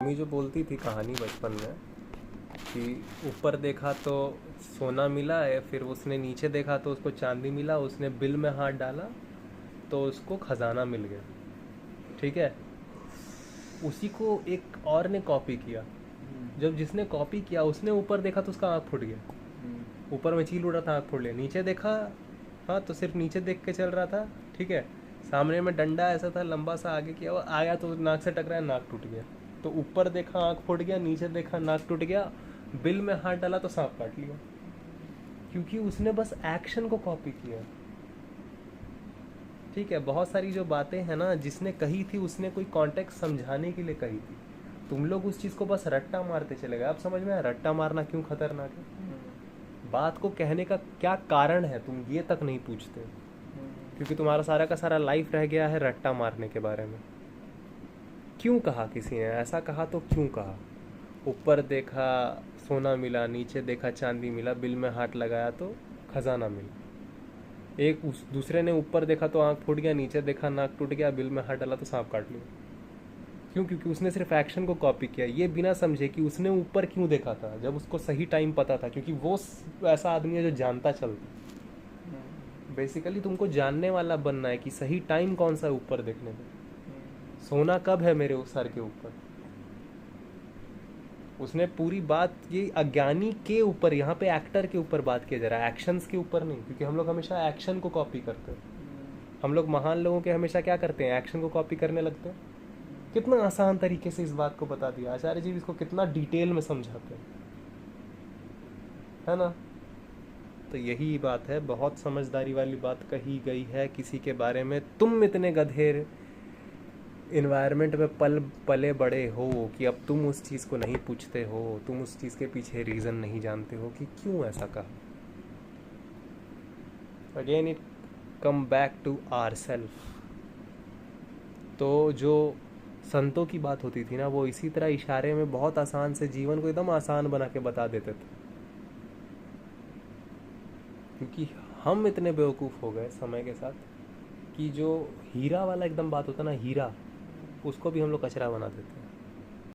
Mummy जो बोलती थी कहानी बचपन में कि ऊपर देखा तो सोना मिला है, फिर उसने नीचे देखा तो उसको चांदी मिला, उसने बिल में हाथ डाला तो उसको खजाना मिल गया। ठीक है, उसी को एक और ने कॉपी किया। जब जिसने कॉपी किया उसने ऊपर देखा तो उसका आँख फूट गया। ऊपर में चील उड़ा था, आँख फूट लिया। नीचे देखा, हाँ तो सिर्फ नीचे देख के चल रहा था। ठीक है, सामने में डंडा ऐसा था लंबा सा, आगे किया वो आया तो नाक से टकराया, नाक टूट गया। तो ऊपर देखा आँख फूट गया, नीचे देखा नाक टूट गया, बिल में हाथ डाला तो सांप काट लिया। क्योंकि उसने बस एक्शन को कॉपी किया। ठीक है, बहुत सारी जो बातें हैं ना जिसने कही थी उसने कोई कॉन्टेक्स्ट समझाने के लिए कही थी। तुम लोग उस चीज़ को बस रट्टा मारते चले गए। अब समझ में आया रट्टा मारना क्यों खतरनाक है। बात को कहने का क्या कारण है तुम ये तक नहीं पूछते, क्योंकि तुम्हारा सारा का सारा लाइफ रह गया है रट्टा मारने के बारे में। क्यों कहा किसी ने ऐसा कहा तो क्यों कहा? ऊपर देखा सोना मिला, नीचे देखा चांदी मिला, बिल में हाथ लगाया तो खजाना मिला। एक उस दूसरे ने ऊपर देखा तो आँख फूट गया, नीचे देखा नाक टूट गया, बिल में हाथ डाला तो सांप काट लिया। क्यों? क्योंकि उसने सिर्फ एक्शन को कॉपी किया, ये बिना समझे कि उसने ऊपर क्यों देखा था जब उसको सही टाइम पता था। क्योंकि वो ऐसा आदमी है जो जानता चलता। बेसिकली तुमको जानने वाला बनना है कि सही टाइम कौन सा है ऊपर देखने में, सोना कब है मेरे सर के ऊपर। उसने पूरी बात ये अज्ञानी के ऊपर, यहाँ पे एक्टर के ऊपर बात किया जा रहा है, एक्शंस के ऊपर नहीं। क्योंकि हम लोग हमेशा एक्शन को कॉपी करते हैं। हम लोग महान लोगों के हमेशा क्या करते हैं, एक्शन को कॉपी करने लगते हैं। कितना आसान तरीके से इस बात को बता दिया आचार्य जी, इसको कितना डिटेल में समझाते हैं, है ना। तो यही बात है, बहुत समझदारी वाली बात कही गई है किसी के बारे में। तुम इतने गधेर इन्वायरमेंट में पले बड़े हो कि अब तुम उस चीज़ को नहीं पूछते हो, तुम उस चीज़ के पीछे रीज़न नहीं जानते हो कि क्यों ऐसा कहा। Again it come back to our self. तो जो संतों की बात होती थी ना, वो इसी तरह इशारे में बहुत आसान से जीवन को एकदम आसान बना के बता देते थे। क्योंकि हम इतने बेवकूफ़ हो गए समय के साथ कि जो हीरा वाला एकदम बात होता ना, हीरा, उसको भी हम लोग कचरा बना देते हैं।